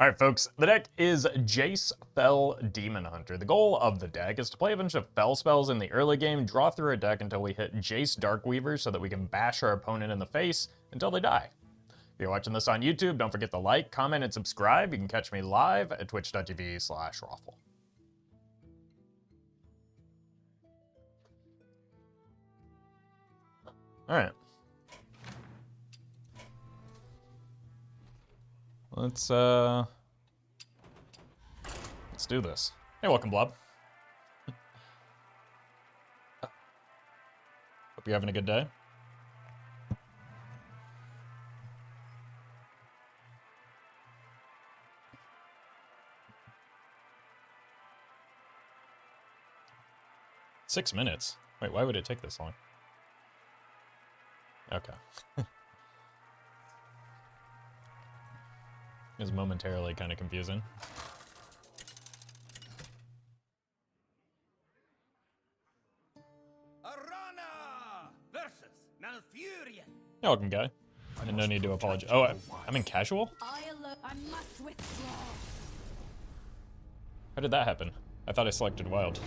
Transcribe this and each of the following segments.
Alright folks, the deck is Jace Fell Demon Hunter. The goal of the deck is to play a bunch of Fell spells in the early game, draw through our deck until we hit Jace Darkweaver so that we can bash our opponent in the face until they die. If you're watching this on YouTube, don't forget to like, comment, and subscribe. You can catch me live at twitch.tv/Roffle. Alright. Let's do this. Hey, welcome, Blob. Hope you're having a good day. Six minutes? Wait, why would it take this long? Okay. It was momentarily kind of confusing. You're welcome, guy. And no need to apologize. Oh, I'm in casual? I must withdraw. How did that happen? I thought I selected wild.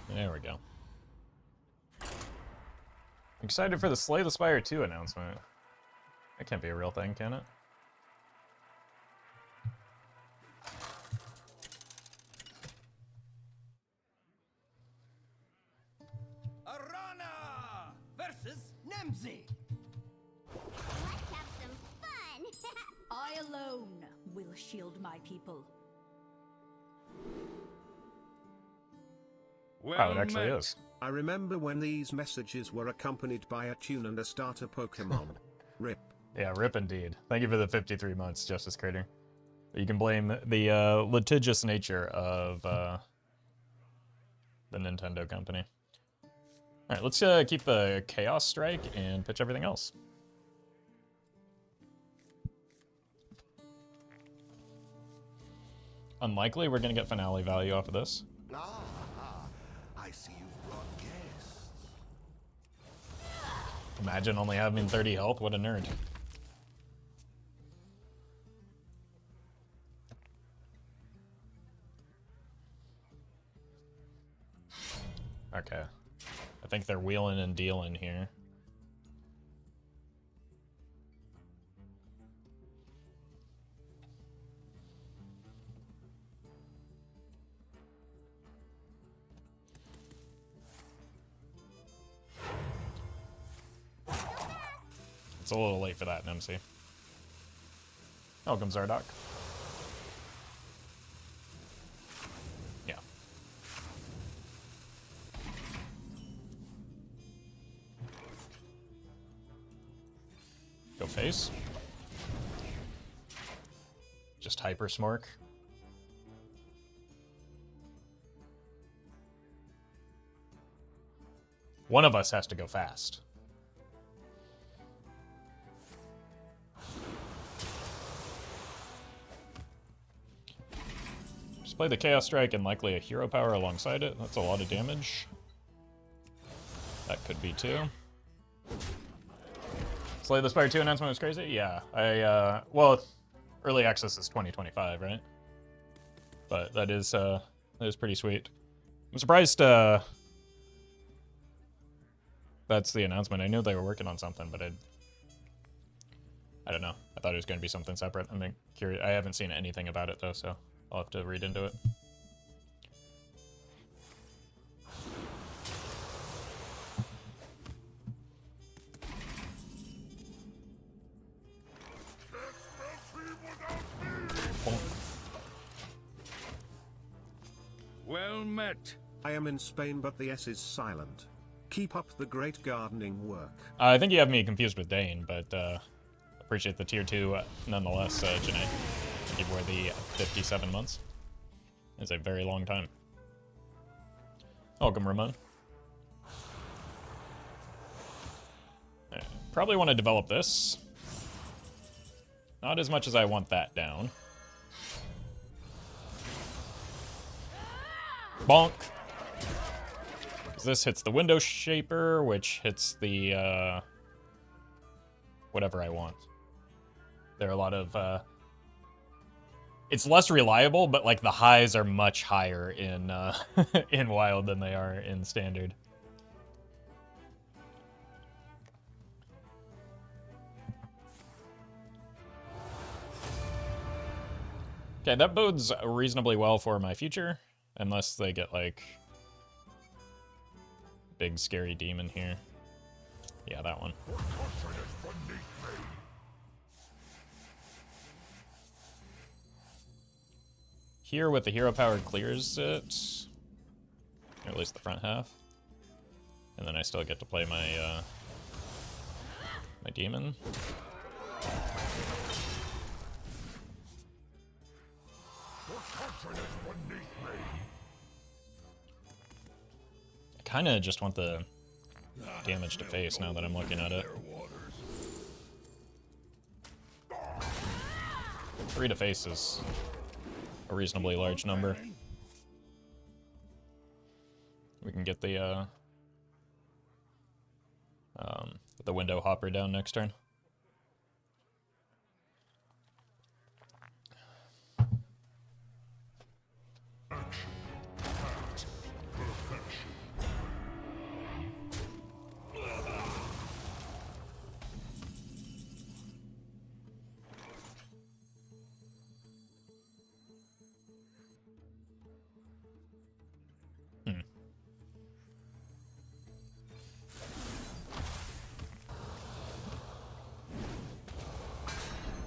There we go. Excited for the Slay the Spire 2 announcement. That can't be a real thing, can it? Arana versus Nemzi. Let's have some fun! I alone will shield my people. Wow, it actually is. I remember when these messages were accompanied by a tune and a starter Pokemon. RIP. Yeah, rip indeed. Thank you for the 53 months, Justice Crater. You can blame the litigious nature of the Nintendo company. Alright, let's keep the Chaos Strike and pitch everything else. Unlikely we're going to get finale value off of this. I see you've brought guests. Imagine only having 30 health, what a nerd. Okay. I think they're wheeling and dealing here. It's a little late for that, MC. Welcome, Zardock. Yeah. Go face. Just hyper smork. One of us has to go fast. Just play the Chaos Strike and likely a Hero Power alongside it. That's a lot of damage. That could be too. Slay the Spire 2 announcement was crazy? Yeah. Well, early access is 2025, right? But that is pretty sweet. I'm surprised that's the announcement. I knew they were working on something, but I don't know. I thought it was going to be something separate. I'm curious. I haven't seen anything about it though, so I'll have to read into it. Well met. I am in Spain, but the S is silent. Keep up the great gardening work. I think you have me confused with Dane, but appreciate the tier 2 nonetheless, Janae. Thank you for the 57 months. It's a very long time. Welcome, Ramon. Probably want to develop this. Not as much as I want that down. Bonk. This hits the window shaper, which hits the whatever I want. There are a lot of, it's less reliable, but like the highs are much higher in in Wild than they are in Standard. Okay, that bodes reasonably well for my future, unless they get like big scary demon here. Yeah, that one. Here with the hero power clears it, or at least the front half, and then I still get to play my my demon. I kind of just want the damage to face now that I'm looking at it. 3 to face is a reasonably large number. We can get the window hopper down next turn.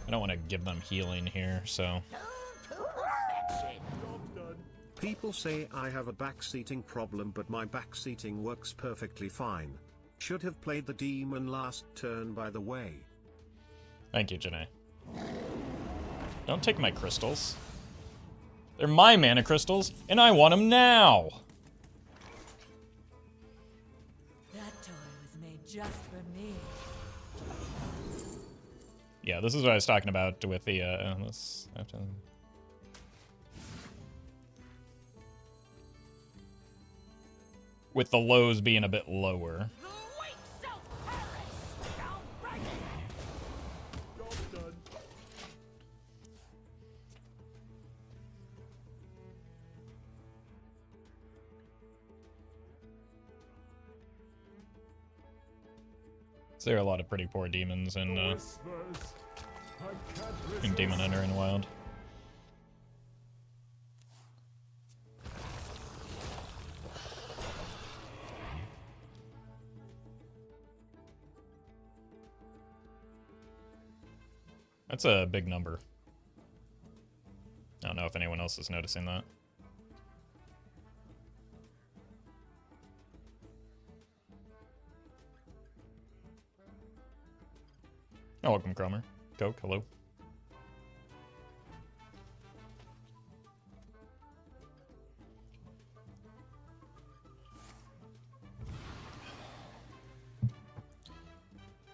I don't want to give them healing here, so... People say I have a backseating problem, but my backseating works perfectly fine. Should have played the demon last turn, by the way. Thank you, Janae. Don't take my crystals. They're my mana crystals, and I want them now! That toy was made just for me. Yeah, this is what I was talking about with the, with the lows being a bit lower. So there are a lot of pretty poor demons in Demon Hunter and Wild. That's a big number. I don't know if anyone else is noticing that. Oh, welcome, Cromer. Coke, hello.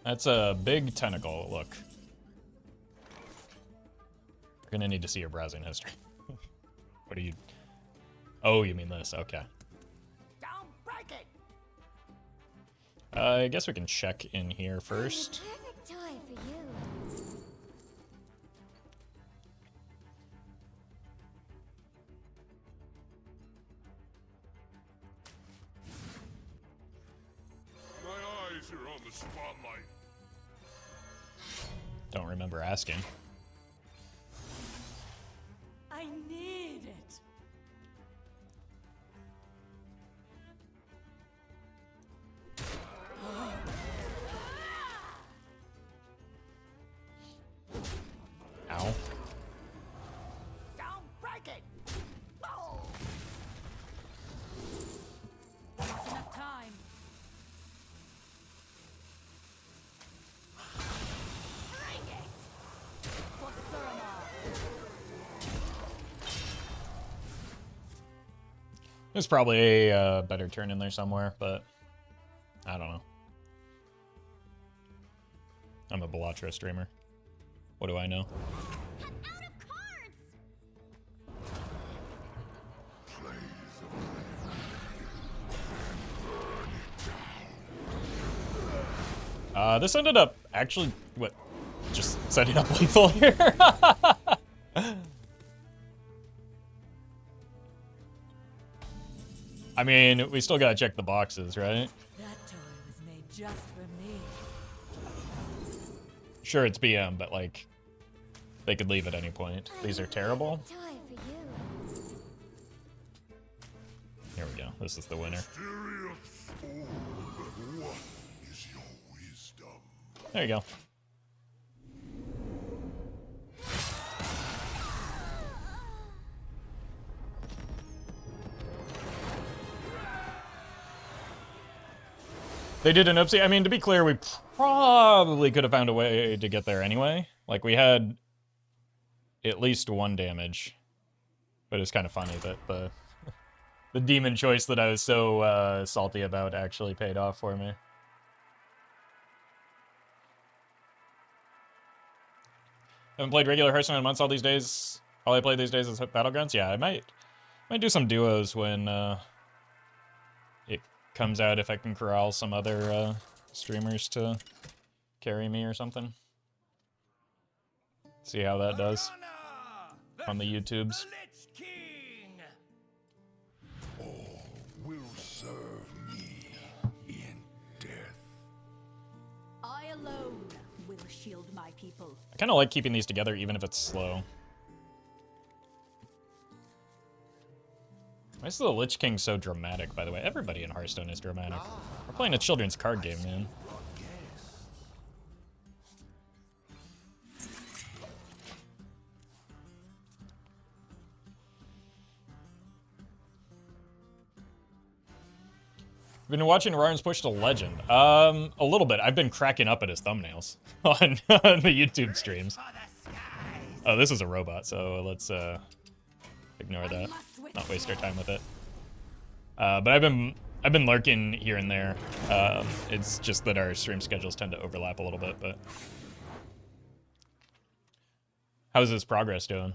That's a big tentacle, look. We're gonna need to see your browsing history. What are you... Oh, you mean this, okay. Don't break it. I guess we can check in here first. Perfect toy for you. My eyes are on the spotlight. Don't remember asking. I need it. Ow. Don't break it. Oh. That's enough time. Bring it. For Suramar. There's probably a better turn in there somewhere, but I don't know. I'm a Balatro streamer. What do I know? I'm out of cards. This ended up Actually, what? Just setting up lethal here. I mean, we still gotta check the boxes, right? That toy was made just for me. Sure, it's BM, but like, they could leave at any point. These are terrible. Toy for you. Here we go. This is the winner. Mysterious orb, what is your wisdom? There you go. They did an oopsie. I mean, to be clear, we probably could have found a way to get there anyway. Like, we had at least one damage. But it's kind of funny that the demon choice that I was so salty about actually paid off for me. Haven't played regular Hearthstone in months all these days. All I play these days is Battlegrounds. Yeah, I might do some duos when it comes out, if I can corral some other streamers to carry me or something. See how that does on the YouTubes. All will serve me in death. I alone will shield my people. I kind of like keeping these together even if it's slow. Why is the Lich King so dramatic, by the way? Everybody in Hearthstone is dramatic. We're playing a children's card game, man. Been watching Ryan's push to legend. A little bit. I've been cracking up at his thumbnails on the YouTube streams. Oh, this is a robot, so let's ignore that. Not waste our time with it. But I've been lurking here and there. It's just that our stream schedules tend to overlap a little bit, but how's his progress doing?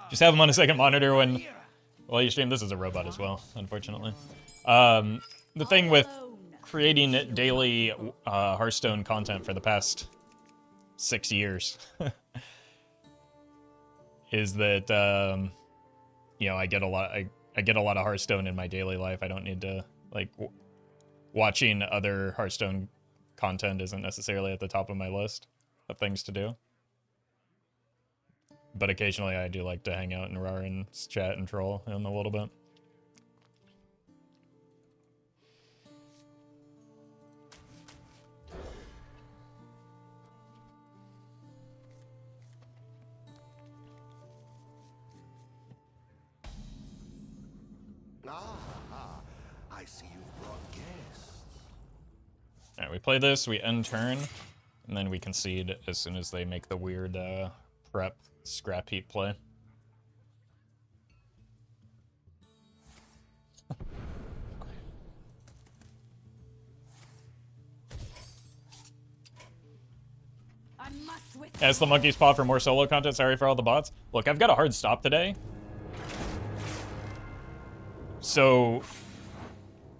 Just have him on a second monitor when while you stream. This is a robot as well, unfortunately. The thing with creating daily Hearthstone content for the past 6 years is that you know, I get a lot of Hearthstone in my daily life. I don't need to like watching other Hearthstone content isn't necessarily at the top of my list of things to do. But occasionally I do like to hang out and roar and chat and troll him a little bit. I see you've brought guests. Alright, we play this, we end turn, and then we concede as soon as they make the weird prep scrap heap play. As the monkey's paw for more solo content. Sorry for all the bots. Look, I've got a hard stop today. So,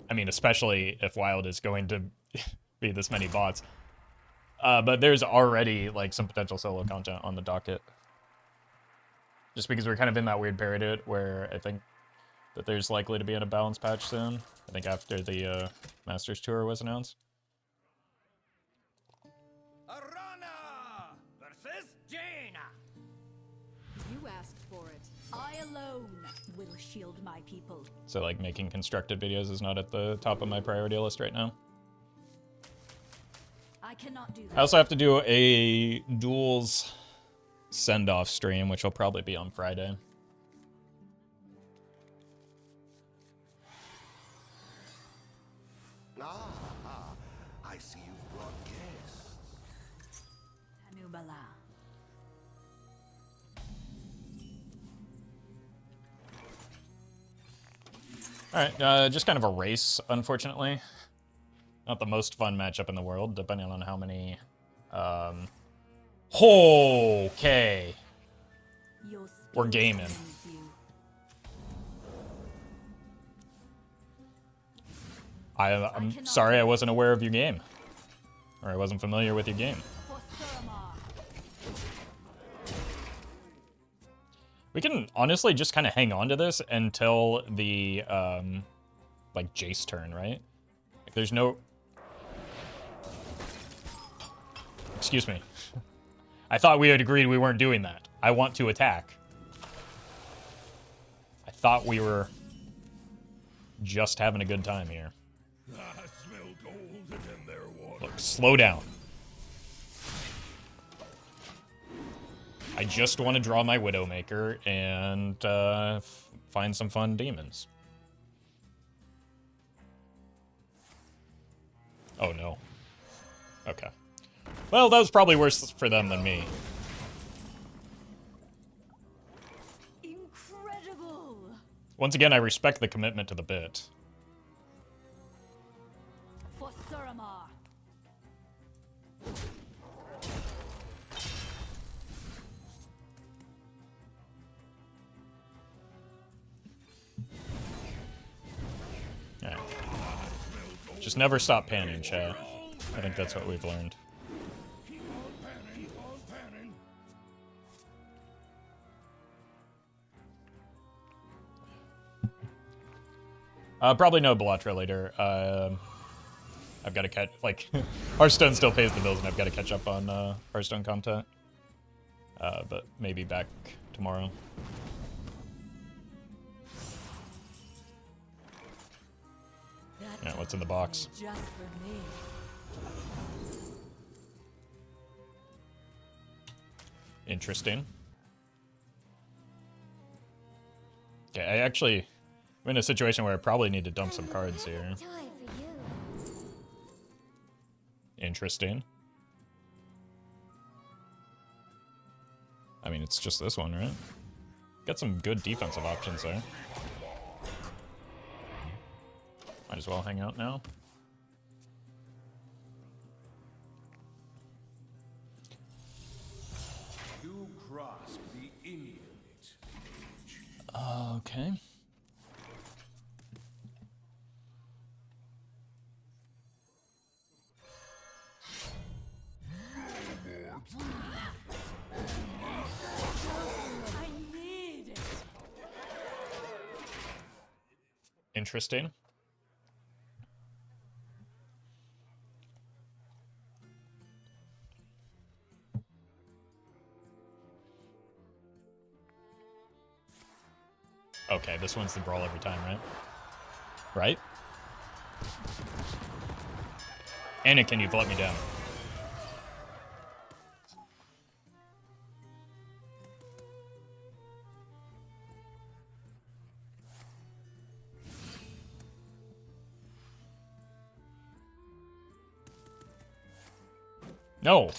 I mean, especially if Wild is going to be this many bots. But there's already, like, some potential solo content on the docket. Just because we're kind of in that weird period where I think that there's likely to be in a balance patch soon. I think after the Masters Tour was announced. Arana versus Jaina. You asked for it. I alone will shield my people. So, like, making constructed videos is not at the top of my priority list right now. I cannot do that. I also have to do a duels send-off stream, which will probably be on Friday. I see you've brought guests. Anubala. Alright, just kind of a race, unfortunately. Not the most fun matchup in the world, depending on how many... Okay. Your We're spirit gaming. needs you. I'm sorry I wasn't aware of your game. Or I wasn't familiar with your game. For Suramar. We can honestly just kind of hang on to this until the, like, Jace turn, right? Like, there's no... Excuse me. I thought we had agreed we weren't doing that. I want to attack. I thought we were just having a good time here. I smell gold in their water. Look, slow down. I just want to draw my Widowmaker and find some fun demons. Oh no. Okay. Well, that was probably worse for them than me. Incredible. Once again, I respect the commitment to the bit. For Suramar. Alright. Just never stop panning, chat. I think that's what we've learned. Keep on panning, keep on panning. Probably no Belatra later. I've got to catch, like, Hearthstone still pays the bills, and I've got to catch up on Hearthstone content. But maybe back tomorrow. Yeah, what's in the box? Just for me. Interesting. Okay, I'm in a situation where I probably need to dump some cards here. Toy for you. Interesting. I mean, it's just this one, right? Got some good defensive options there. Might as well hang out now. You grasp the infinite. Okay. I need it. Interesting. Okay, this one's the brawl every time, right? Right? Anakin, you've let me down. No!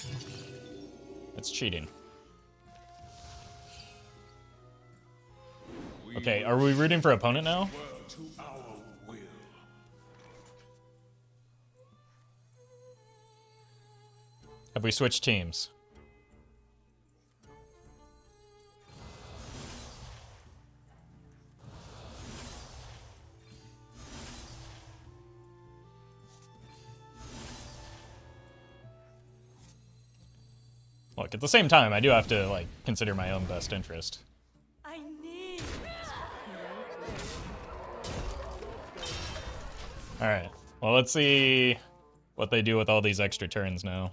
That's cheating. Okay, are we rooting for opponent now? Well, to our will. Have we switched teams? Look, at the same time, I do have to, like, consider my own best interest. I need it. Alright, well, let's see what they do with all these extra turns now.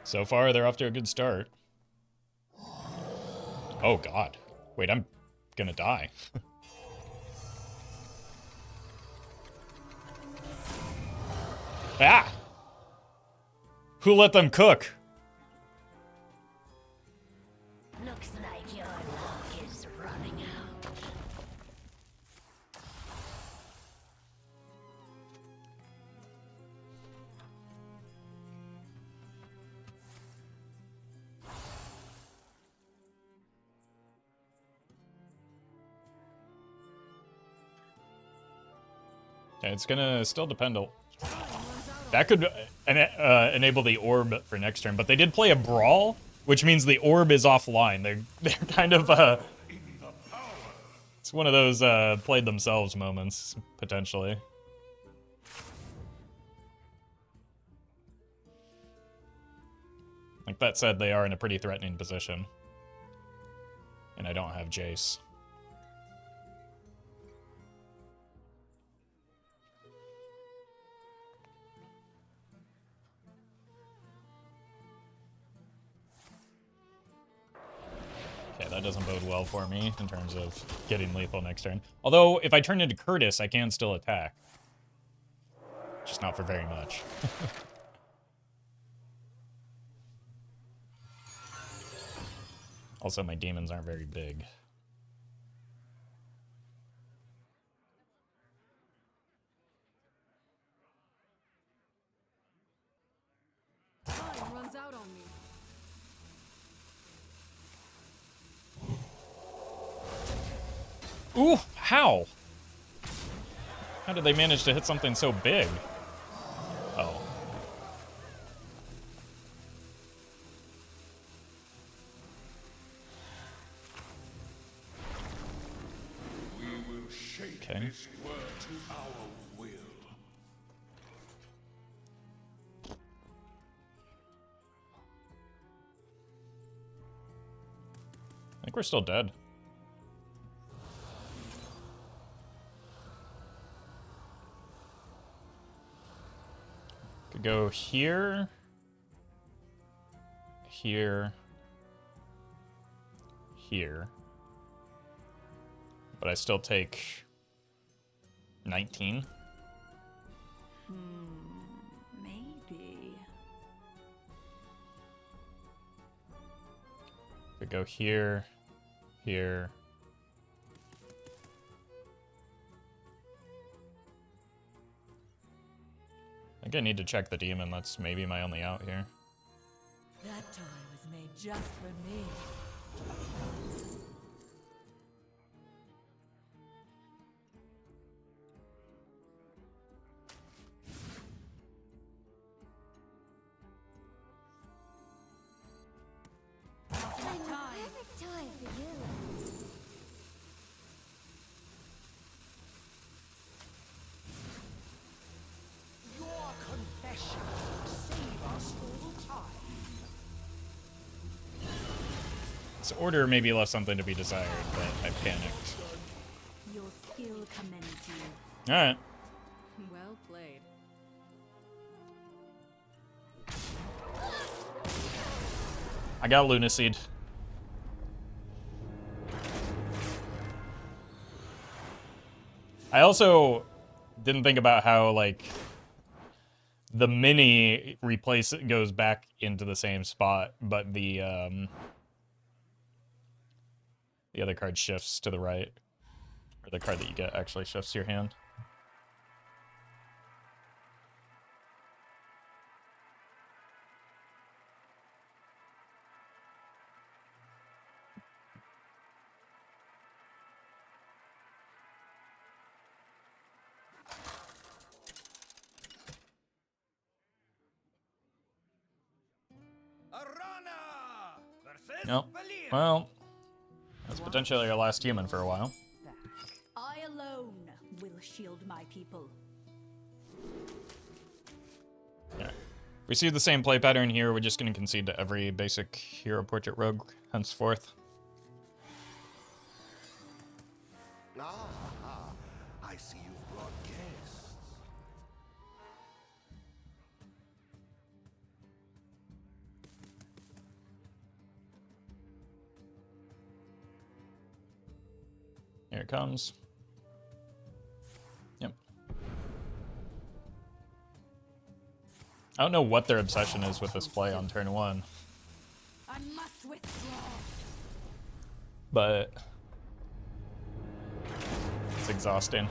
So far, they're off to a good start. Oh, God. Wait, I'm gonna die. Ah! Who let them cook? Looks like your luck is running out. Okay, it's gonna still depend. That could enable the orb for next turn, but they did play a brawl, which means the orb is offline. They're kind of it's one of those played themselves moments potentially. Like that said, they are in a pretty threatening position, and I don't have Jace. Okay, that doesn't bode well for me in terms of getting lethal next turn. Although, if I turn into Curtis, I can still attack. Just not for very much. Also, my demons aren't very big. Time runs out on me. Ooh, how? How did they manage to hit something so big? Oh. We will shape Okay. this world to our will. I think we're still dead. Could go here, here, here. But I still take 19. Maybe. Could go here, here. I think I need to check the demon. That's maybe my only out here. That toy was made just for me. I'm the perfect toy for you. Your confession will save us all time. This order maybe left something to be desired, but I panicked. Your skill commends you. Alright. Well played. I got Lunaseed. I also didn't think about how, like, the mini replace it goes back into the same spot, but the other card shifts to the right. Or the card that you get actually shifts your hand. Arana versus Nope. Valir. Well, that's potentially our last human for a while. I alone will shield my people. Yeah. We see the same play pattern here. We're just going to concede to every basic hero portrait rogue henceforth. I see you've brought guests. Here it comes. Yep. I don't know what their obsession is with this play on turn one, I must withdraw. but it's exhausting.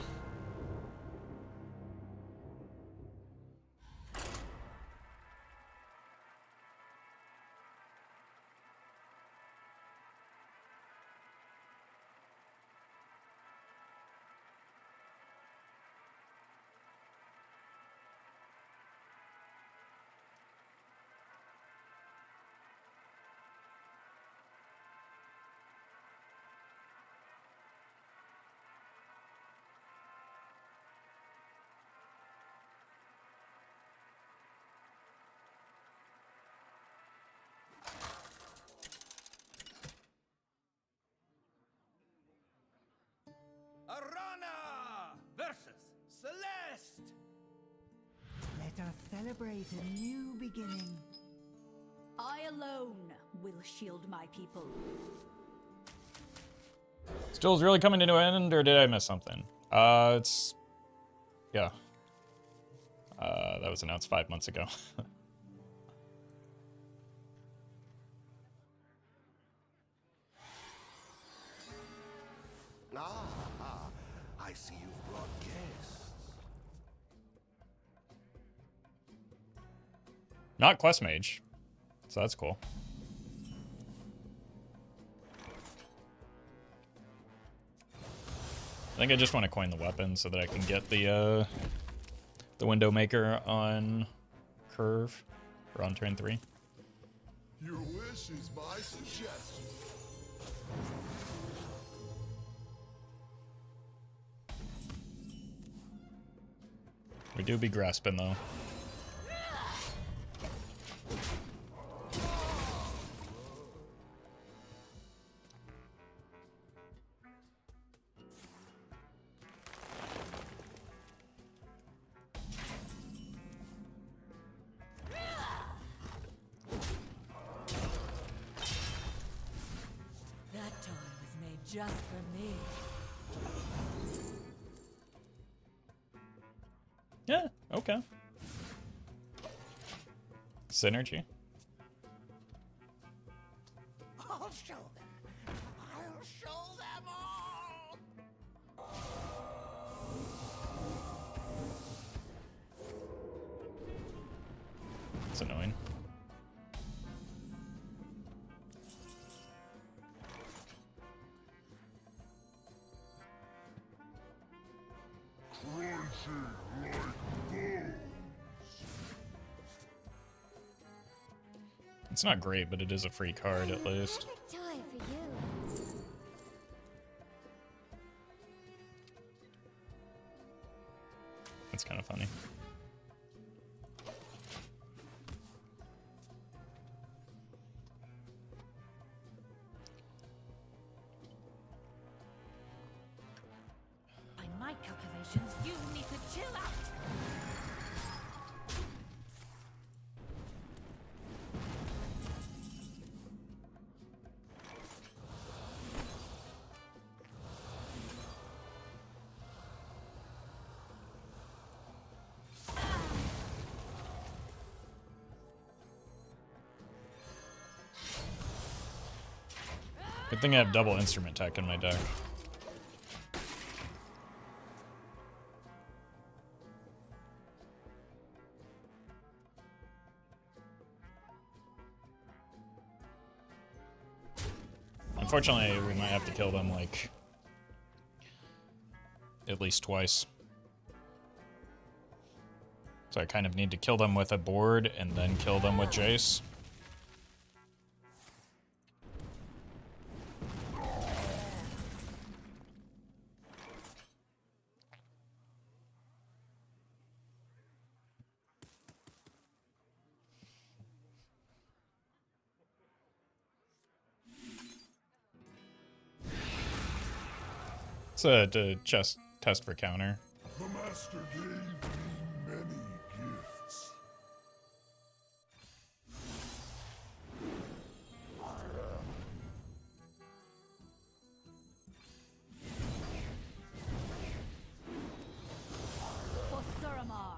celebrate a new beginning. I alone will shield my people. Is Duel's really coming to an end, or did I miss something? It's... Yeah. That was announced 5 months ago. I see you've brought guests. Not Quest Mage, so that's cool. I think I just want to coin the weapon so that I can get the window maker on curve, or on turn 3. Your wish is my suggestion. We do be grasping though. That toy was made just for me. Yeah, okay. Synergy. I'll show them. I'll show them all. It's annoying. It's not great, but it is a free card at least. Perfect toy for you. That's kind of funny. By my calculations, you need to chill out. Good thing I have double instrument tech in my deck. Unfortunately, we might have to kill them, like, at least twice. So I kind of need to kill them with a board and then kill them with Jace. It's a chest test for counter. The master gave me many gifts. For Suramar.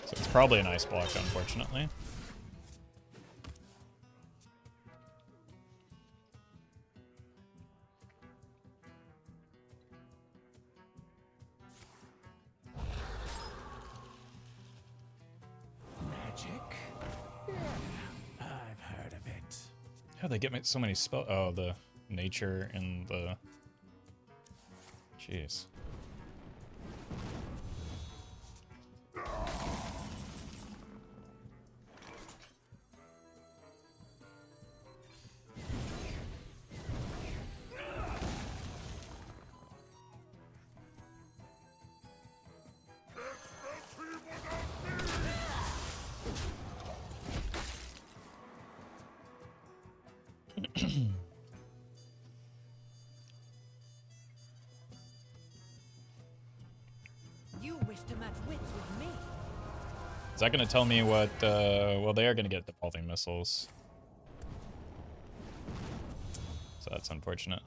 So it's probably an ice block, unfortunately. Magic? Yeah, I've heard of it. How they get so many spell? Oh, the nature and the. Jeez. that going to tell me what... well, they are going to get defaulting missiles. So that's unfortunate.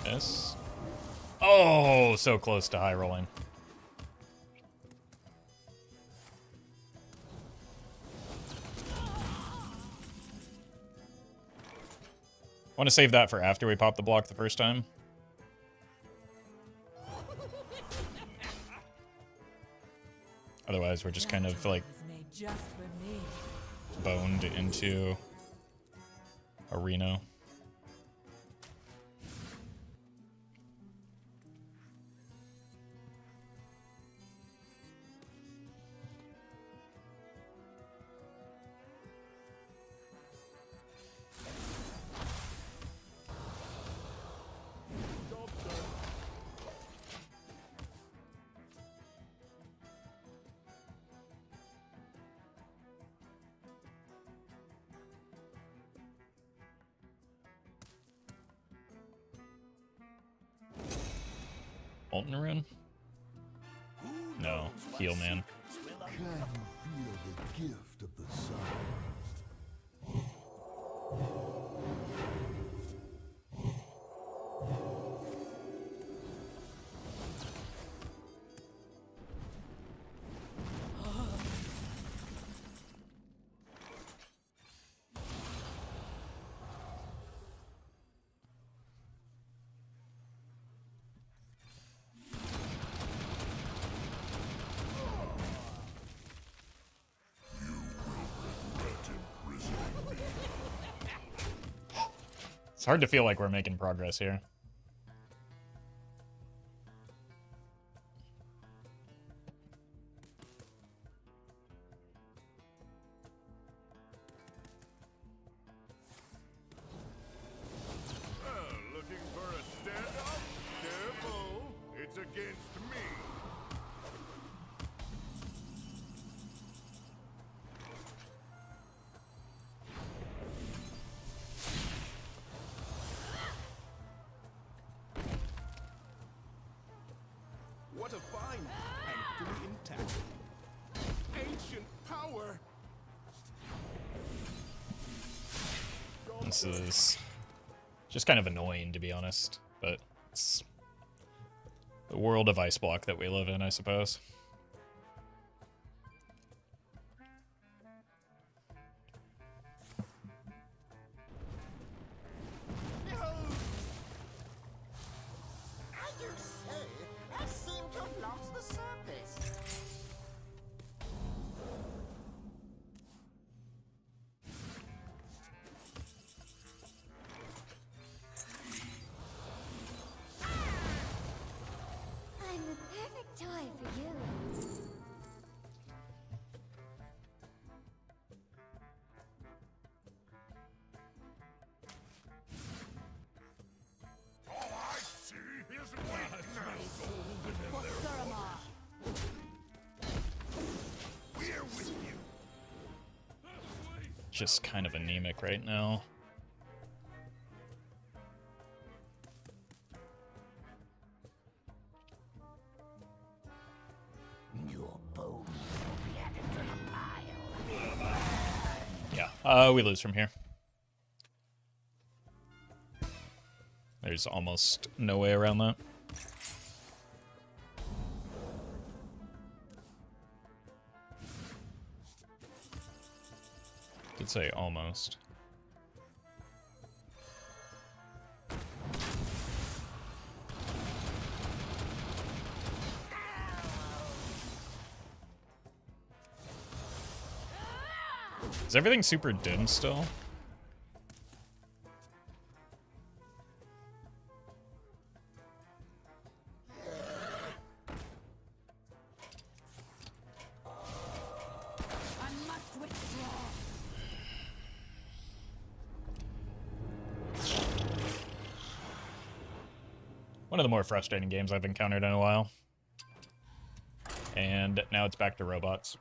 Miss. Oh, so close to high rolling. Want to save that for after we pop the block the first time. Otherwise, we're just kind of like boned into a Reno. Molten Rune? No, Heal Man. Can you feel the gift of the sun? It's hard to feel like we're making progress here. Looking for a standoff? Careful, it's against me. What a find! And fully intact. Ancient power! This is just kind of annoying, to be honest, but it's the world of Ice Block that we live in, I suppose. I do say, I seem to have lost the surface. I'm the perfect toy for you. All I see is weakness! We're with you! Just kind of anemic right now. Your bones will be added to the pile. Yeah, we lose from here. There's almost no way around that. Did say almost. Is everything super dim still? I must withdraw. One of the more frustrating games I've encountered in a while. And now it's back to robots.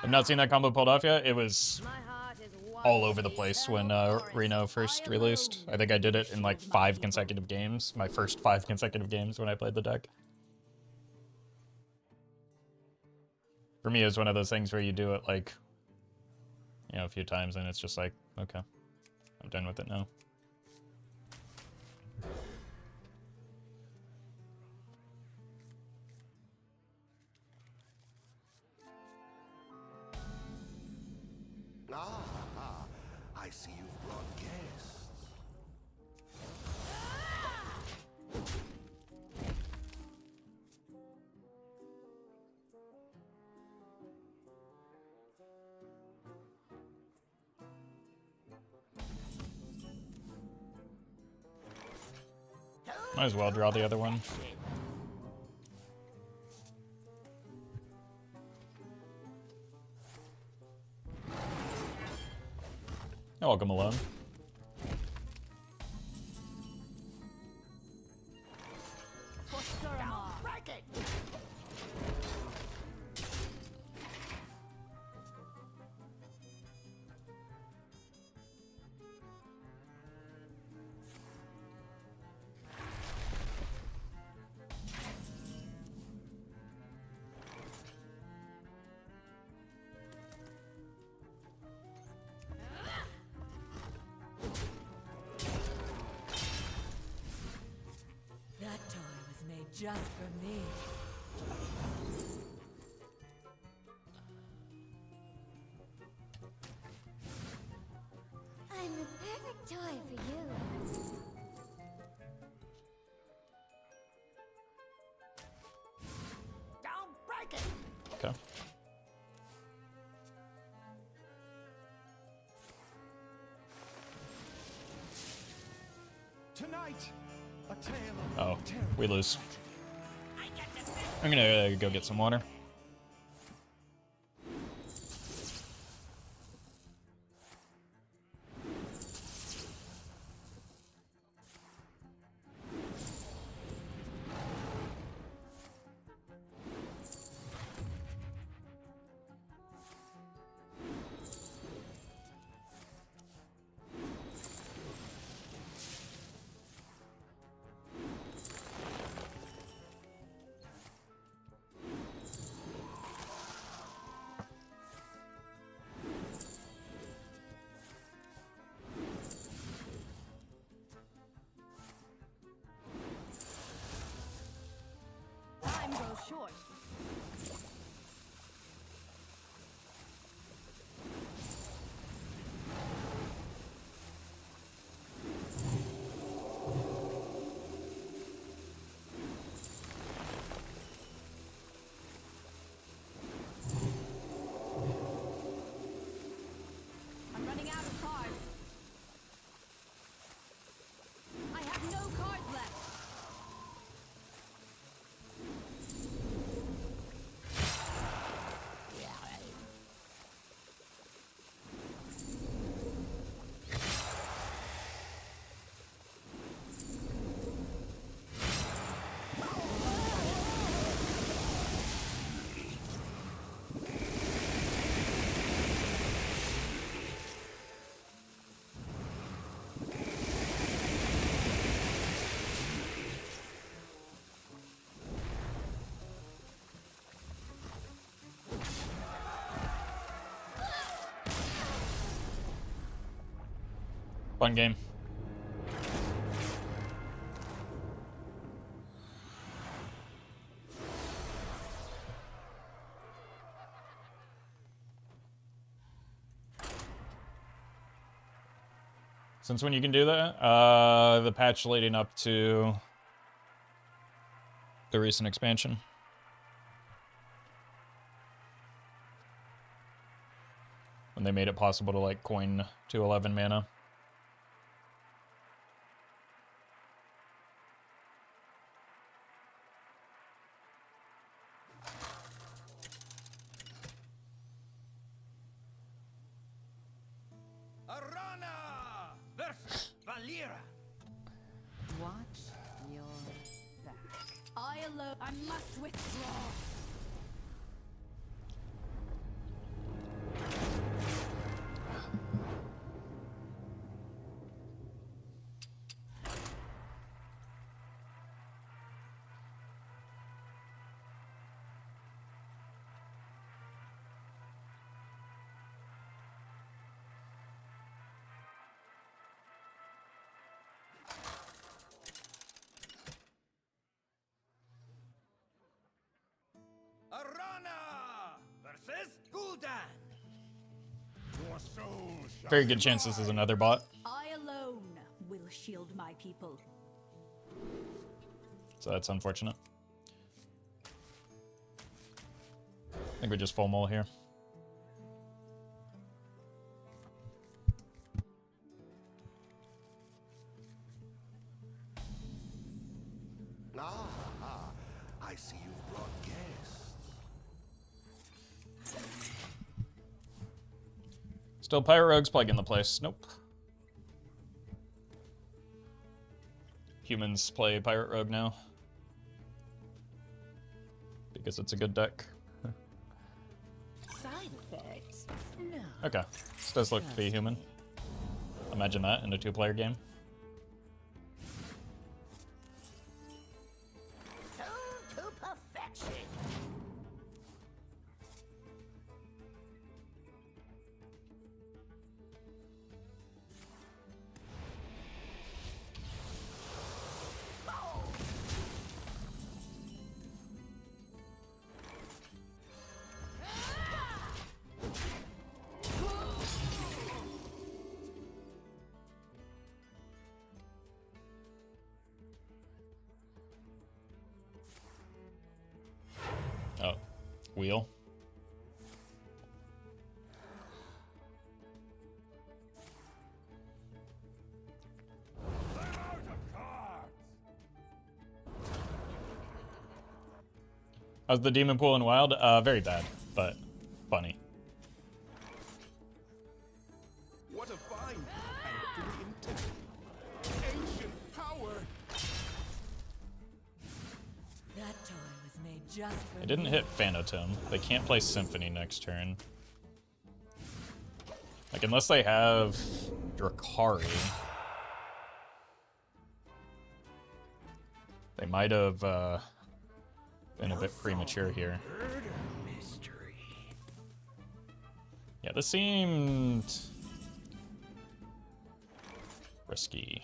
I've not seen that combo pulled off yet. It was My heart is one all over with the place when eternal forest. Reno first I released. alone I think I did it in will like shield my 5 people. consecutive games. My first 5 consecutive games when I played the deck. For me, it was one of those things where you do it like, you know, a few times and it's just like, okay, I'm done with it now. Ah, I see you've brought guests. Might as well draw the other one. You're welcome, alone. For Suramar. Break it! That toy was made just for me. I'm the perfect toy for you. Don't break it! Okay. Tonight, a tale Oh, of terror. we lose. I'm gonna go get some water. Time grows short. I'm running out of cards. I have no cards left. Fun game. Since when you can do that? The patch leading up to the recent expansion. When they made it possible to like coin to 11 mana. Arana versus Valera. Watch your back. I alone. I must withdraw. soul shall Very good chance this is another bot. I alone will shield my people. So that's unfortunate. I think we just full mull here. Ah, I see you've brought guests. Still Pirate Rogues plaguing the place. Nope. Humans play Pirate Rogue now. Because it's a good deck. Side effects? No. Okay. This does look to be human. Imagine that in a 2-player game. Tuned to perfection. Oh. Wheel. How's the demon pool in Wild? Very bad, but funny. What a find! And ancient power! That toy was made just for They didn't me. hit Phantom. They can't play Symphony next turn. Like, unless they have Drakari. They might have been a bit premature here. Yeah, this seemed risky.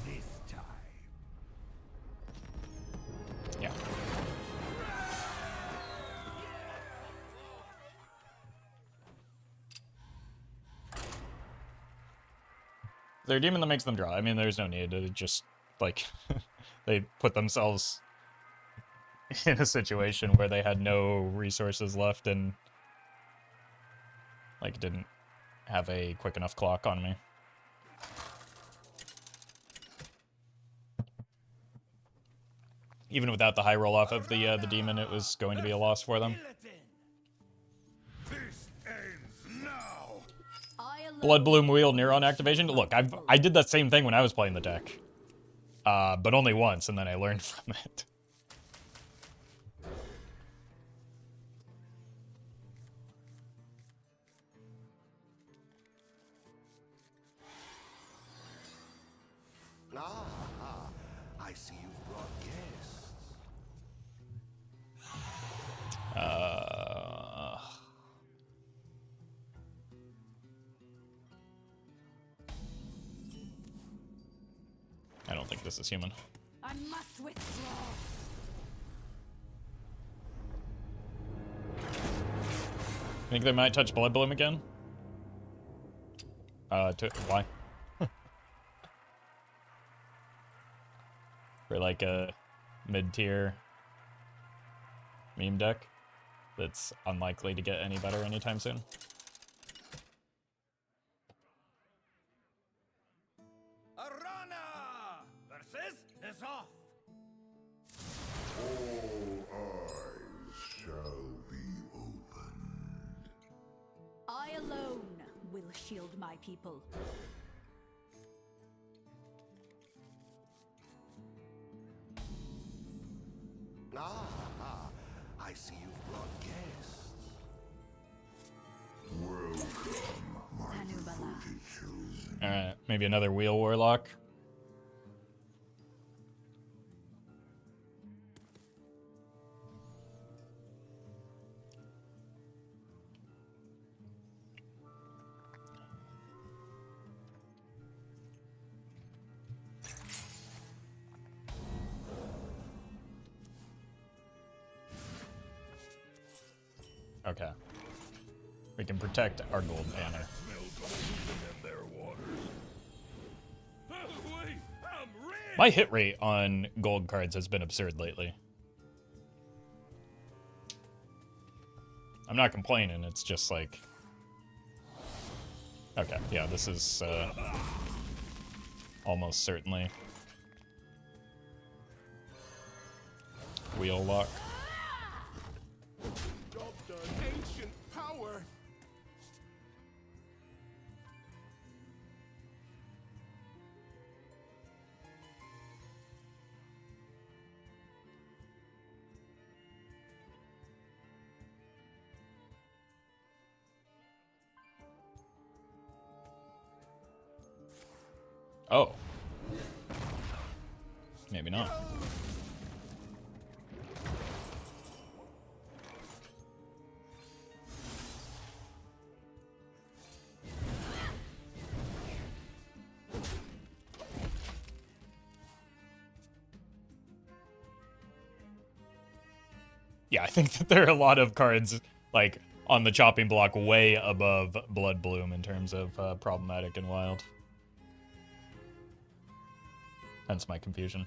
This time. Yeah. They're a demon that makes them draw. I mean, there's no need to just, like, they put themselves in a situation where they had no resources left and, like, didn't have a quick enough clock on me. Even without the high roll-off of the demon, it was going to be a loss for them. This ends now! I alone Blood Bloom Wheel Neuron activation. Look, I did that same thing when I was playing the deck. But only once, and then I learned from it. Ah, I see you've brought guests. I don't think this is human. I must withdraw. Think they might touch Blood Bloom again? Why? For like a mid-tier meme deck that's unlikely to get any better anytime soon. Arana! Versus is off! All eyes shall be opened. I alone will shield my people. Ah, I see you've brought guests. Welcome, my Tanubala. devoted chosen. Alright, maybe another Wheel Warlock. Okay. We can protect our gold banner. My hit rate on gold cards has been absurd lately. I'm not complaining, it's just like... Okay, yeah, this is almost certainly wheel lock. Job done. Ancient power. Oh. Maybe not. Yeah, I think that there are a lot of cards, like, on the chopping block way above Blood Bloom in terms of problematic and wild. Hence my confusion.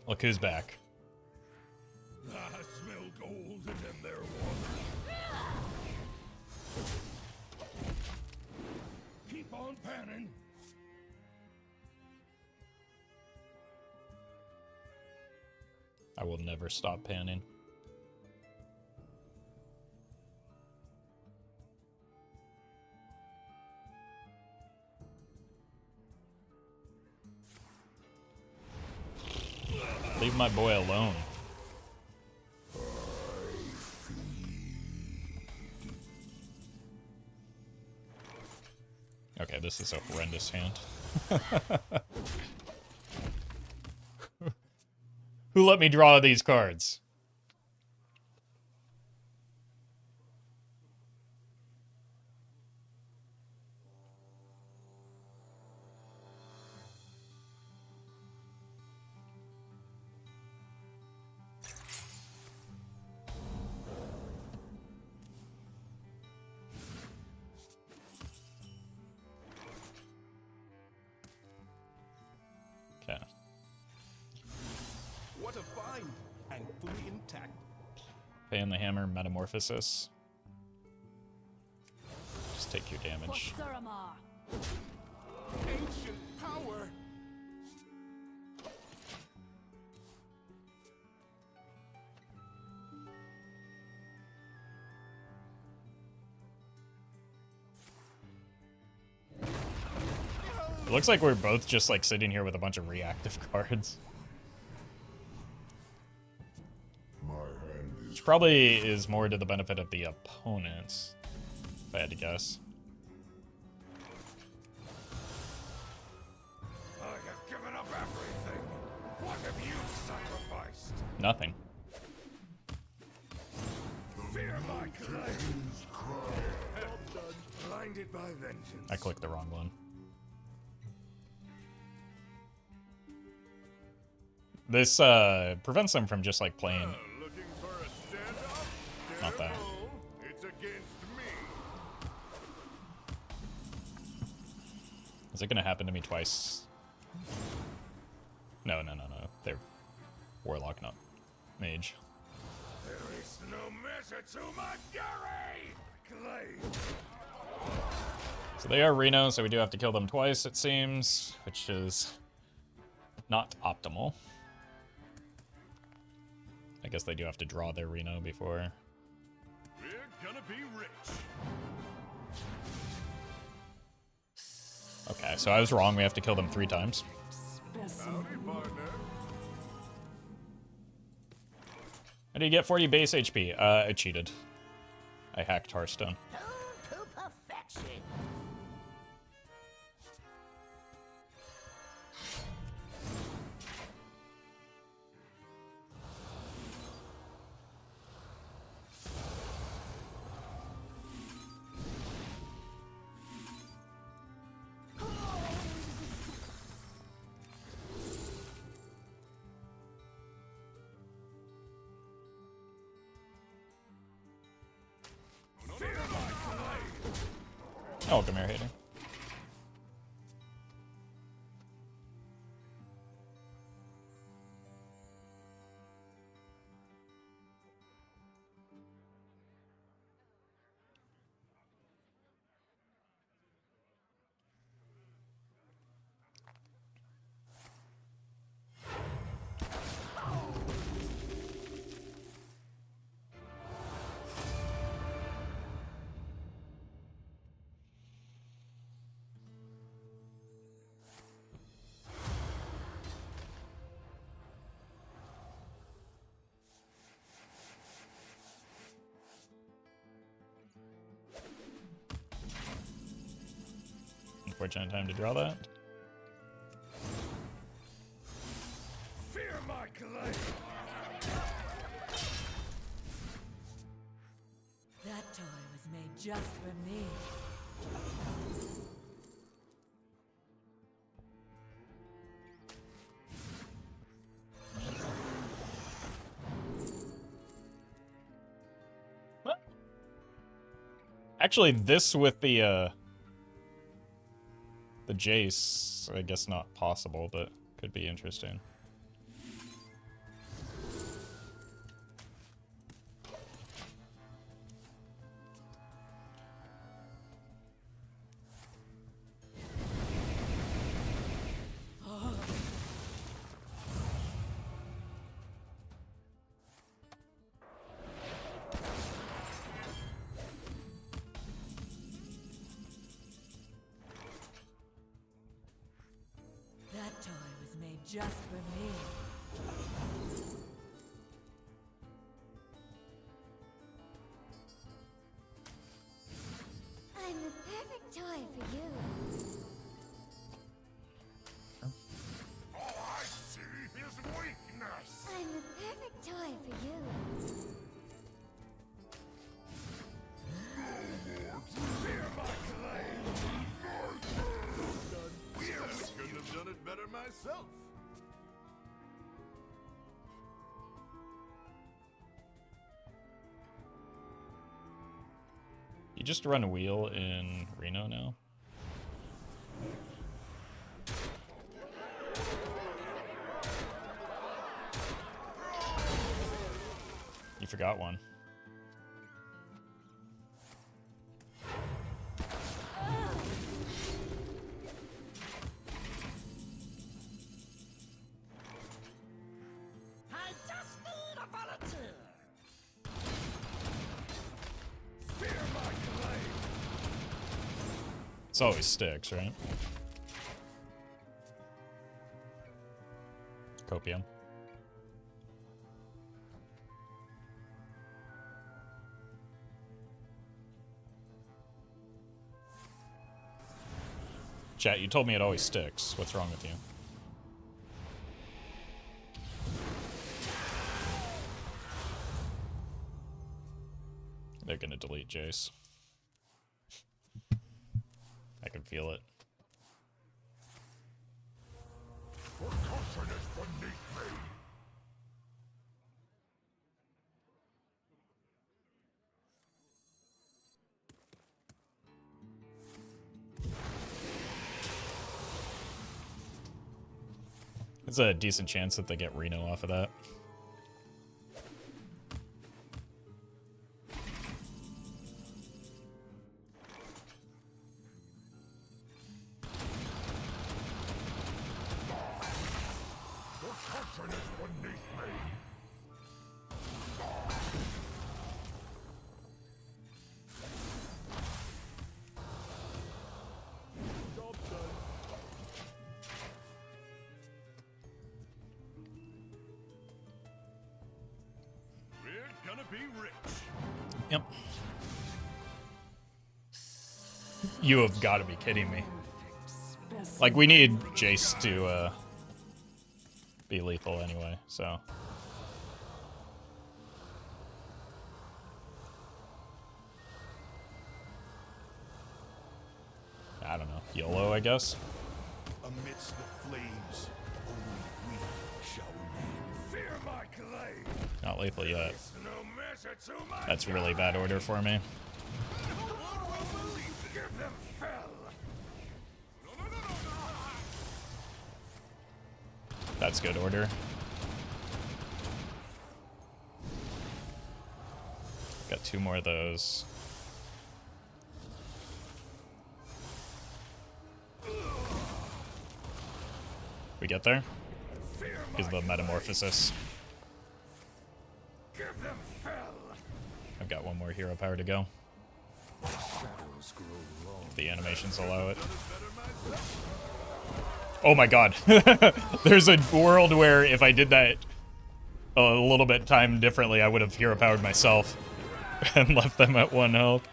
Look who's back. I smell gold in their water. Keep on panning. I will never stop panning. Leave my boy alone. Okay, this is a horrendous hand. Who let me draw these cards? Okay. What a find! And fully intact. Fan the Hammer, Metamorphosis. Just take your damage. For Suramar. Ancient power. It looks like we're both just like sitting here with a bunch of reactive cards. My hand is Which probably is more to the benefit of the opponents, if I had to guess. I have given up everything. What have you sacrificed? Nothing. Fear my claims. Job done. Blinded by vengeance. I clicked the wrong one. This prevents them from just like playing. Looking for a standoff? Not that. Careful, it's against me. Is it gonna happen to me twice? No. They're Warlock, not Mage. There is no measure to my fury. Clay. So they are Reno, so we do have to kill them twice, it seems, which is not optimal. I guess they do have to draw their Reno before. We're gonna be rich. Okay, so I was wrong. We have to kill them 3 times. Howdy, partner. How do you get 40 base HP? I cheated. I hacked Hearthstone. To perfection. Oh, come here, hater. Unfortunate time to draw that. Fear my claim. That toy was made just for me. What? Actually, this with the Jace, I guess not possible, but could be interesting. That toy was made just for me. I'm the perfect toy for you. All I see is weakness. I'm the perfect toy for you. Fear my claim. Couldn't have done it better myself. You just run a wheel in Reno now? You forgot one. I just need a volunteer. Fear my claim. It's always sticks, right? Copium. Chat, you told me it always sticks. What's wrong with you? They're gonna delete Jace. I can feel it. For caution is beneath me. There's a decent chance that they get Reno off of that. For caution is beneath me. Job done. We're gonna be rich. Yep. You have got to be kidding me. Like, we need Jace to be lethal anyway, so. I don't know. YOLO, I guess? Amidst the flames, only we shall remain. Fear my claim. Not lethal yet. It's no measure to my That's really bad order for me. Give them That's good order. Got 2 more of those. We get there? Because of the metamorphosis. Give them fell. I've got 1 more hero power to go. Shadows grow long. If the animations allow it. Oh my god. There's a world where if I did that a little bit timed differently, I would have hero powered myself and left them at 1 health.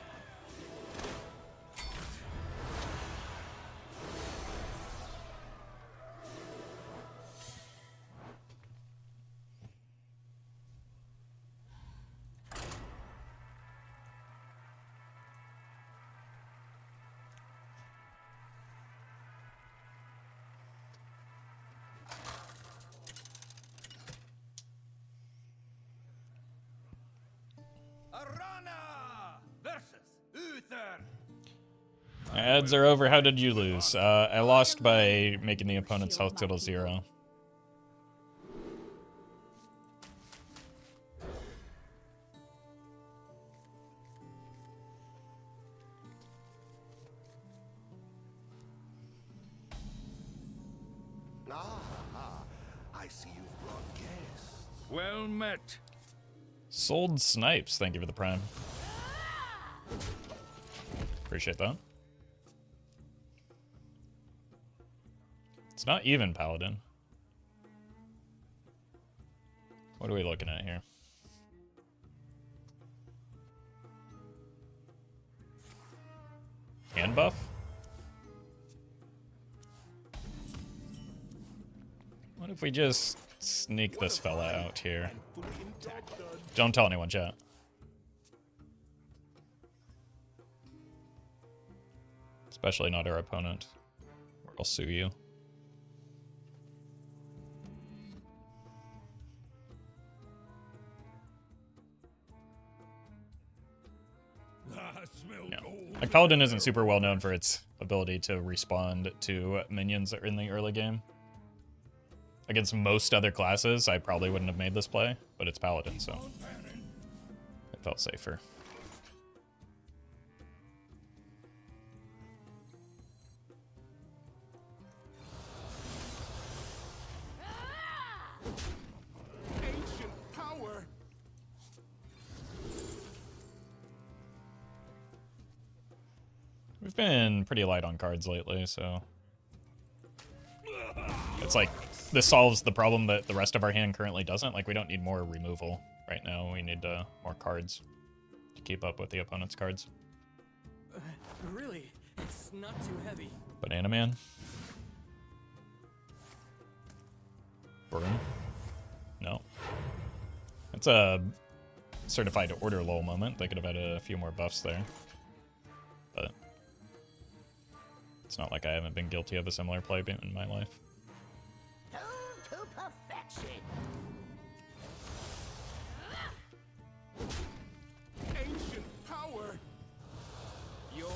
Arana versus Uther. Ads are over. How did you lose? I lost by making the opponent's health total 0. I see you've brought guests. Well met. Sold Snipes. Thank you for the prime. Appreciate that. It's not even Paladin. What are we looking at here? Hand buff? What if we just sneak this fella out here? Don't tell anyone, chat. Especially not our opponent, or I'll sue you. Yeah. Like, Paladin isn't super well known for its ability to respond to minions that are in the early game. Against most other classes, I probably wouldn't have made this play, but it's Paladin, so it felt safer. Ancient power. We've been pretty light on cards lately, so it's like this solves the problem that the rest of our hand currently doesn't. Like, we don't need more removal right now. We need more cards to keep up with the opponent's cards. Really? It's not too heavy. Banana Man. Burn. No. That's a certified order lull moment. They could have had a few more buffs there. But it's not like I haven't been guilty of a similar play in my life. To perfection. Ancient power. You're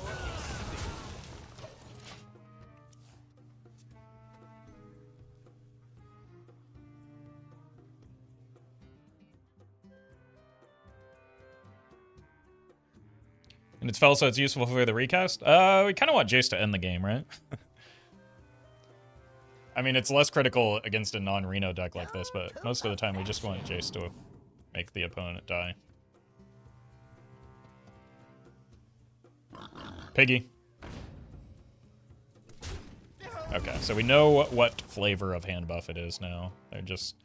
And it's fell, so it's useful for the recast? We kind of want Jace to end the game, right? I mean, it's less critical against a non-Reno deck like this, but most of the time we just want Jace to make the opponent die. Piggy. Okay, so we know what flavor of hand buff it is now. They're just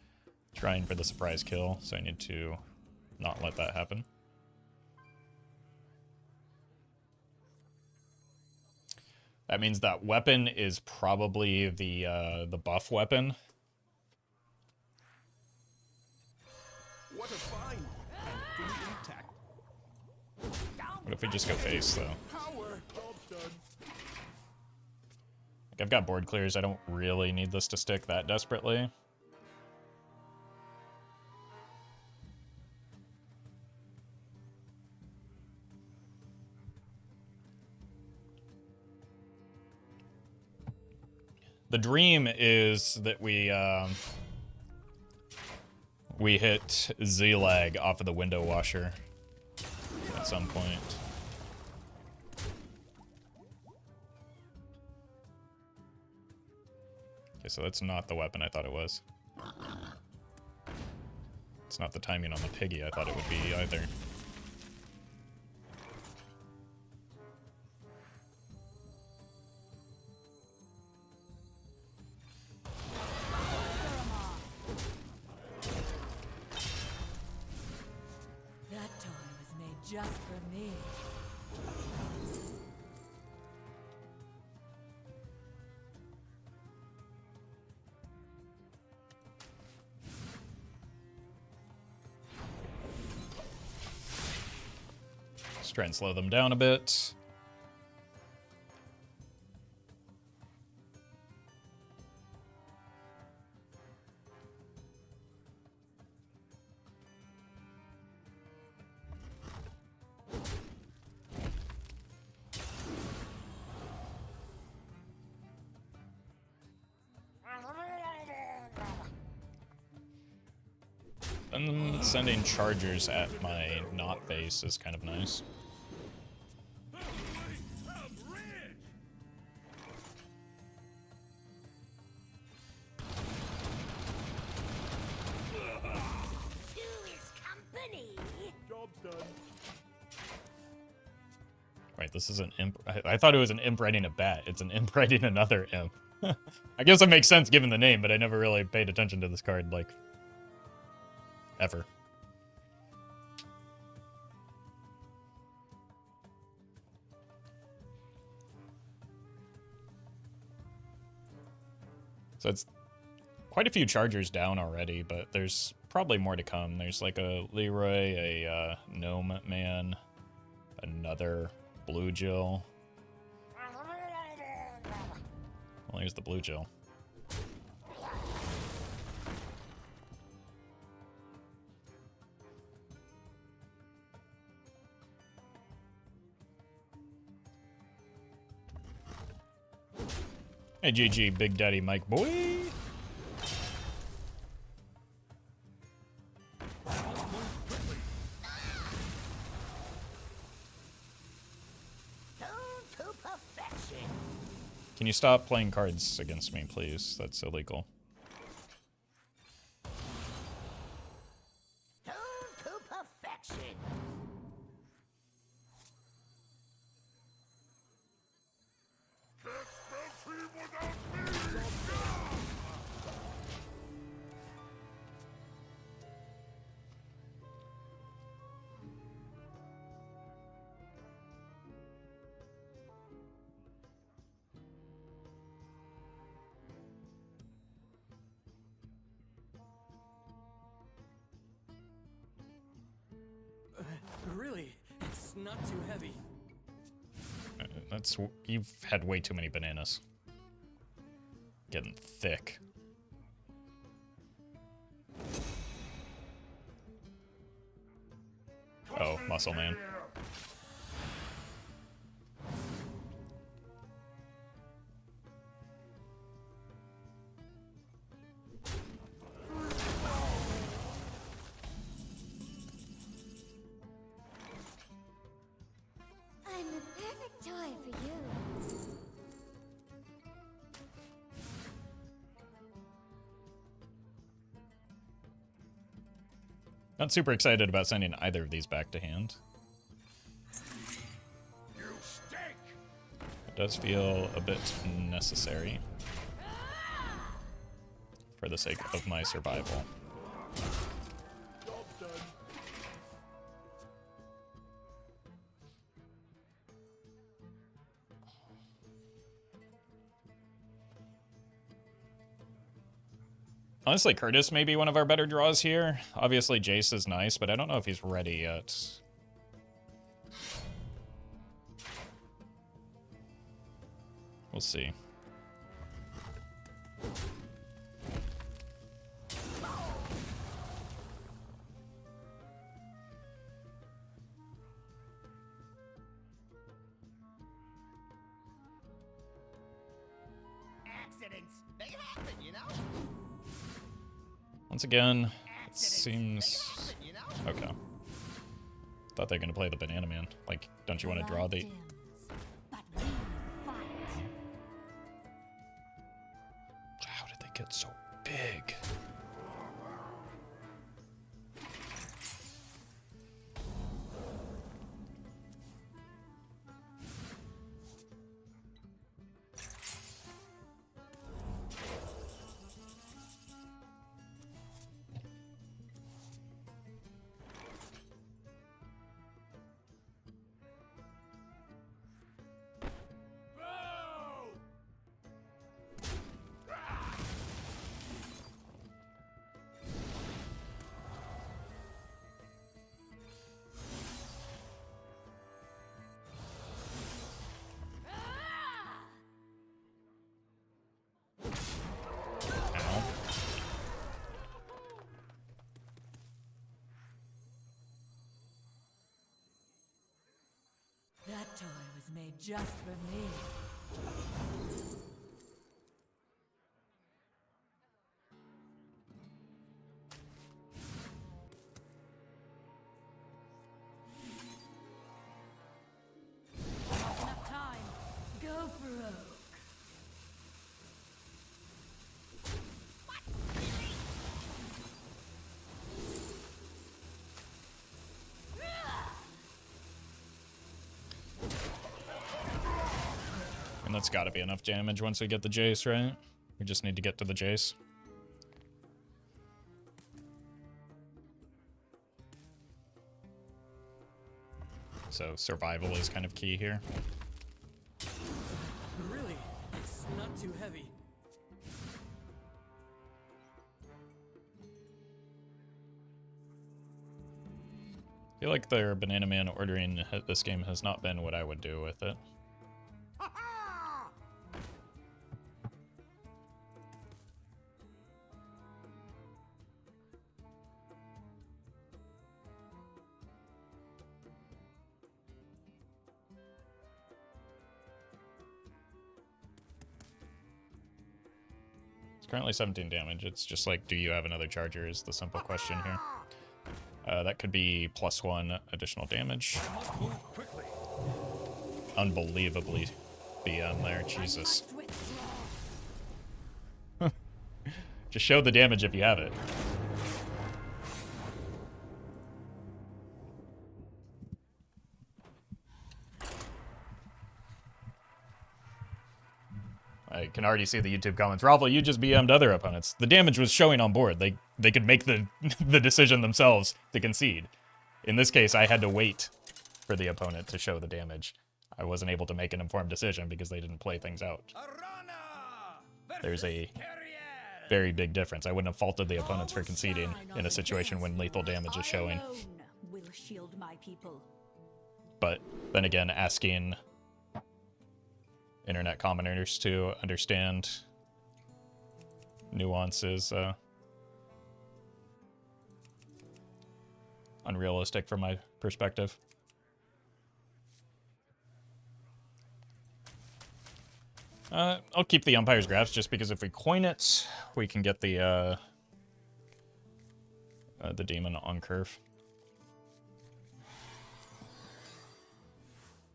trying for the surprise kill, so I need to not let that happen. That means that weapon is probably the buff weapon. What a find. And fully intact. What if we just go face, though? Power. Job done. Like, I've got board clears. I don't really need this to stick that desperately. The dream is that we we hit Z-lag off of the window washer at some point. Okay, so that's not the weapon I thought it was. It's not the timing on the piggy I thought it would be either. That toy was made just for me. Let's try and slow them down a bit. And sending chargers at my not face is kind of nice. Two is company. Job's done. Wait, this is an imp. I thought it was an imp riding a bat. It's an imp riding another imp. I guess it makes sense given the name, but I never really paid attention to this card, like, ever. So it's quite a few chargers down already, but there's probably more to come. There's like a Leroy, a Gnome Man, another Blue Jill. Well, here's the Blue Jill. Hey, GG, Big Daddy Mike boy. To perfection. Can you stop playing cards against me, please? That's illegal. To perfection. Can't spell team without me! Really, it's not too heavy. That's you've had way too many bananas. Getting thick. Oh, Muscle Man. I'm the perfect toy for you. Not super excited about sending either of these back to hand. You stink! It does feel a bit necessary for the sake of my survival. Job's done. Honestly, Curtis may be one of our better draws here. Obviously, Jace is nice, but I don't know if he's ready yet. We'll see. Accidents. They happen, you know? Once again, Seems okay. Thought they were gonna play the Banana Man. Like, don't you want to draw the? How did they get so big? That toy was made just for me. Not enough time. Go broke. And that's got to be enough damage once we get the Jace, right? We just need to get to the Jace. So survival is kind of key here. Really? It's not too heavy. I feel like their Banana Man ordering this game has not been what I would do with it. It's currently 17 damage. It's just like, do you have another charger is the simple question here. That could be +1 additional damage. Unbelievably BM there, Jesus. Just show the damage if you have it. I can already see the YouTube comments. Roffle, you just BM'd other opponents. The damage was showing on board. They could make the the decision themselves to concede. In this case, I had to wait for the opponent to show the damage. I wasn't able to make an informed decision because they didn't play things out. There's a very big difference. I wouldn't have faulted the opponents for conceding in a situation when lethal damage is showing. I alone will shield my people. But then again, asking internet commenters to understand nuances unrealistic from my perspective. I'll keep the umpire's graphs just because if we coin it, we can get the demon on curve.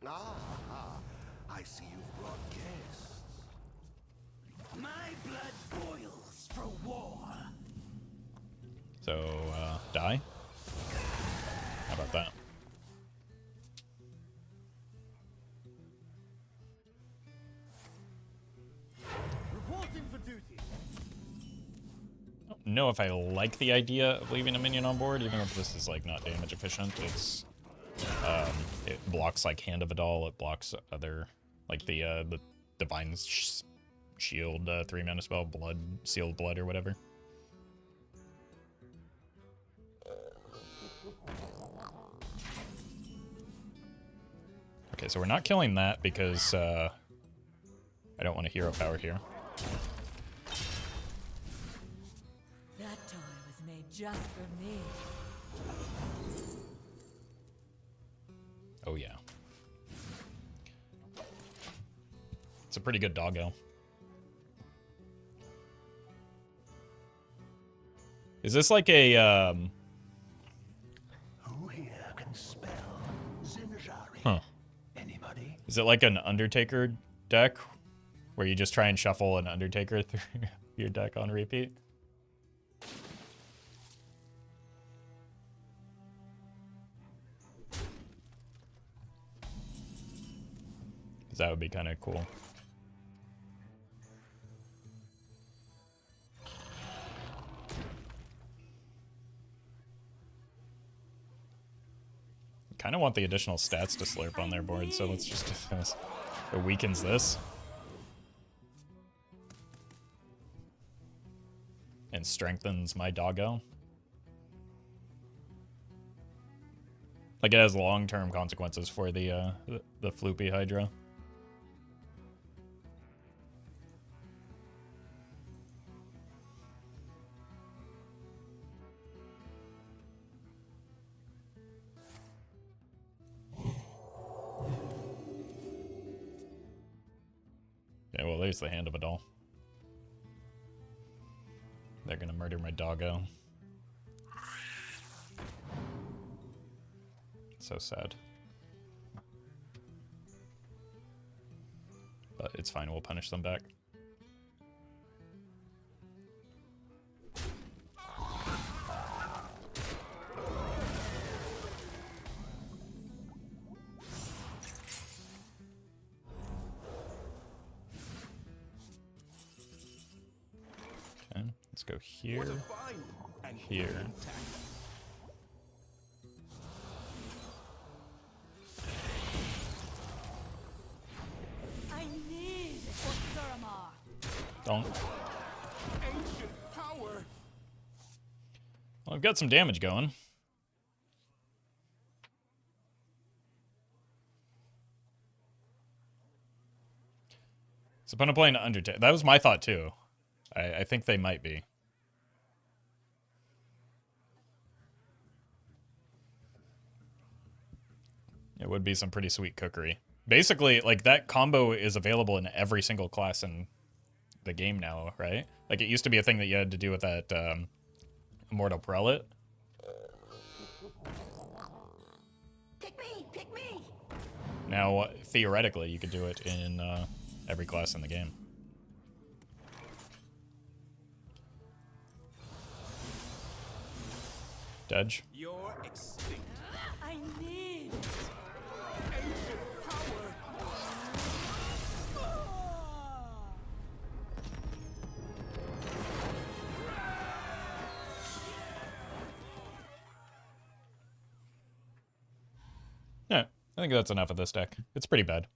I see you've brought guests. My blood boils for war. So, die? How about that? Reporting for duty. I don't know if I like the idea of leaving a minion on board, even if this is like not damage efficient. It's it blocks like Hand of Vidal. It blocks other like the Divine Shield 3-mana spell, Blood Sealed Blood or whatever. Okay, so we're not killing that because I don't want a hero power here. That toy was made just for me. Oh yeah. It's a pretty good doggo. Is this like a, Who here can spell Zinjari? Huh. Anybody? Is it like an Undertaker deck where you just try and shuffle an Undertaker through your deck on repeat? Because that would be kind of cool. Kind of want the additional stats to slurp on their board, so let's just do this. It weakens this. And strengthens my doggo. Like it has long-term consequences for the Floopy Hydra. Yeah, well, there's the hand of a doll. They're gonna murder my doggo. So sad. But it's fine, we'll punish them back. Okay, let's go here, here. I need Osurama. Don't. Ancient power. Well, I've got some damage going. So opponent playing Undertale. That was my thought too. I think they might be. It would be some pretty sweet cookery. Basically, like, that combo is available in every single class in the game now, right? Like, it used to be a thing that you had to do with that Immortal Prelate. Pick me! Pick me! Now, theoretically, you could do it in every class in the game. Dodge. You're extinct. I need Ancient power. Yeah, I think that's enough of this deck. It's pretty bad.